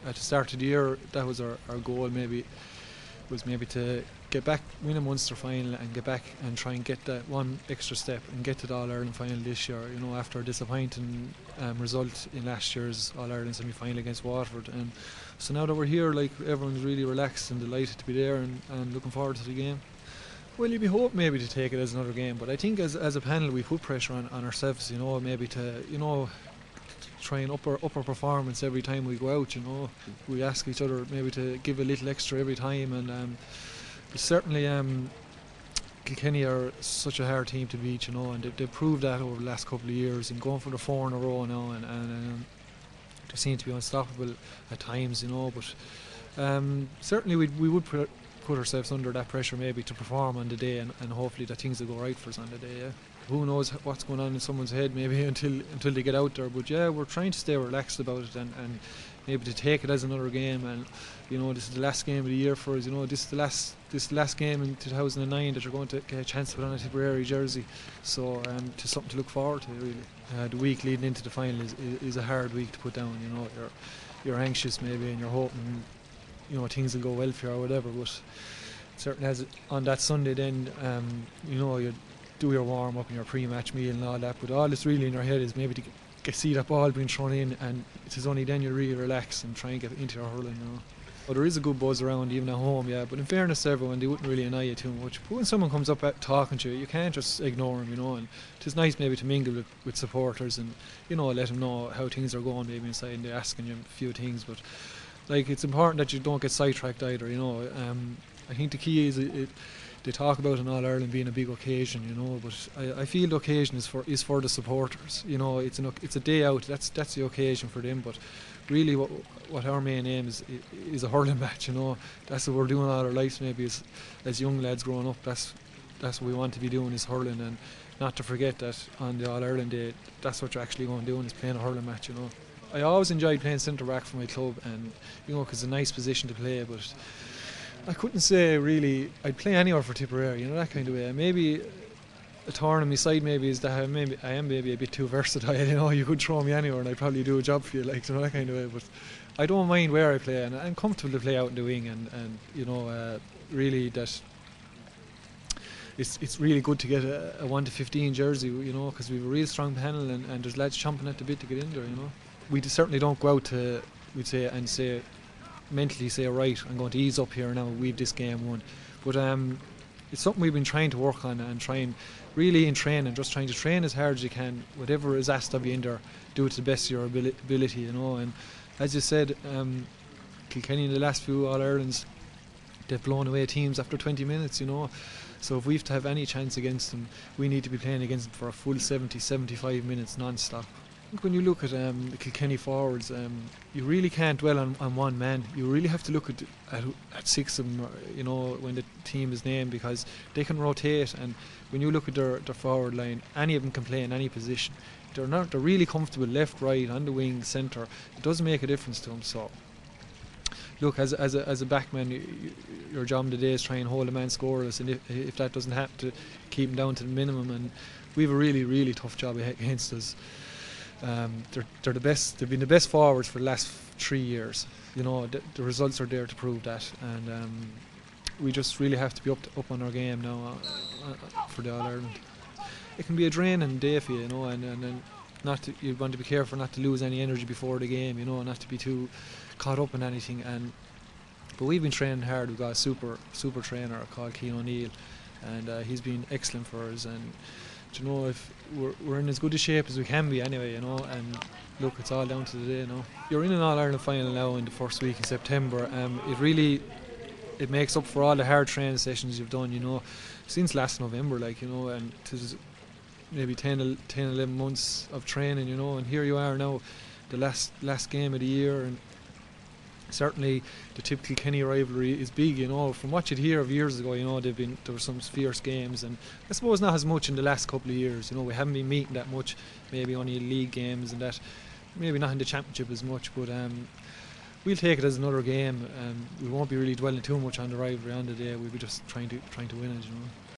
at the start of the year, that was our goal. Maybe to get back, win a Munster final, and get back and try and get that one extra step and get to the All Ireland final this year. You know, after a disappointing result in last year's All Ireland semi-final against Waterford, and so now that we're here, like, everyone's really relaxed and delighted to be there and looking forward to the game. Well, you'd be hoping maybe to take it as another game, but I think as a panel we put pressure on ourselves, you know, maybe to, you know, try and up our performance every time we go out. You know, we ask each other maybe to give a little extra every time, and certainly Kilkenny are such a hard team to beat, you know, and they've proved that over the last couple of years, and going for the 4 in a row now, and they seem to be unstoppable at times, you know. But certainly we would put ourselves under that pressure maybe to perform on the day, and hopefully that things will go right for us on the day. Yeah. Who knows what's going on in someone's head maybe until they get out there, but yeah, we're trying to stay relaxed about it, and maybe to take it as another game. And you know, this is the last game of the year for us. You know, this is the last game in 2009 that you're going to get a chance to put on a Tipperary jersey, so to something to look forward to, really. The week leading into the final is a hard week to put down. You know, you're anxious maybe, and you're hoping, you know, things will go well for you or whatever, but certainly as on that Sunday then, you know, you do your warm up and your pre-match meal and all that, but all that's really in your head is maybe to see that ball being thrown in, and it is only then you really relax and try and get into your hurling, you know. But there is a good buzz around even at home, yeah, but in fairness to everyone, they wouldn't really annoy you too much. But when someone comes up talking to you, you can't just ignore them, you know, and it's nice maybe to mingle with supporters and, you know, let them know how things are going maybe inside, and they're asking you a few things, but like, it's important that you don't get sidetracked either, you know. I think the key is they talk about an All Ireland being a big occasion, you know, but I feel the occasion is for the supporters. You know, it's a day out. That's the occasion for them. But really, what our main aim is a hurling match. You know, that's what we're doing all our lives. Maybe as young lads growing up, that's what we want to be doing, is hurling, and not to forget that on the All Ireland day, that's what you're actually going to do, is playing a hurling match. You know, I always enjoyed playing centre back for my club, and you know, 'cause it's a nice position to play, but I couldn't say really I'd play anywhere for Tipperary, you know, that kind of way. Maybe a thorn on my side maybe is that I am maybe a bit too versatile, you know. You could throw me anywhere and I'd probably do a job for you, like, you know, that kind of way. But I don't mind where I play, and I'm comfortable to play out in the wing, and you know, really that it's really good to get a 1 to 15 jersey, you know, because we have a real strong panel, and there's lads chomping at the bit to get in there, you know. We certainly don't go out to, we'd say mentally say, right, I'm going to ease up here now, we've this game won. But it's something we've been trying to work on, and trying really in training, just trying to train as hard as you can, whatever is asked of you in there, do it to the best of your ability, you know. And as you said, Kilkenny in the last few All Irelands, they've blown away teams after 20 minutes, you know. So if we've to have any chance against them, we need to be playing against them for a full 70-75 minutes non-stop. When you look at the Kilkenny forwards, you really can't dwell on one man. You really have to look at 6 of them, you know, when the team is named, because they can rotate. And when you look at their forward line, any of them can play in any position. They're really comfortable left, right, on the wing, centre. It doesn't make a difference to them. So look, as a backman, your job today is try and hold a man scoreless, and if that doesn't happen, to keep him down to the minimum. And we have a really, really tough job against us. They're the best. They've been the best forwards for the last 3 years. You know, the results are there to prove that, and we just really have to be up on our game now for the All Ireland. It can be a draining day for you, you know, and you want to be careful not to lose any energy before the game, you know, not to be too caught up in anything. But we've been training hard. We've got a super trainer called Killenaule, and he's been excellent for us. And you know, if we're in as good a shape as we can be anyway, you know, and look, it's all down to the day, you know. You're in an All-Ireland final now in the first week in September. It makes up for all the hard training sessions you've done, you know, since last November, like, you know, and it is maybe 10-11 months of training, you know, and here you are now, the last game of the year. And certainly the Tipp Kilkenny rivalry is big, you know. From what you'd hear of years ago, you know, there were some fierce games, and I suppose not as much in the last couple of years, you know. We haven't been meeting that much, maybe only league games and that, maybe not in the championship as much, but we'll take it as another game. We won't be really dwelling too much on the rivalry on the day. We'll be just trying to win it, you know.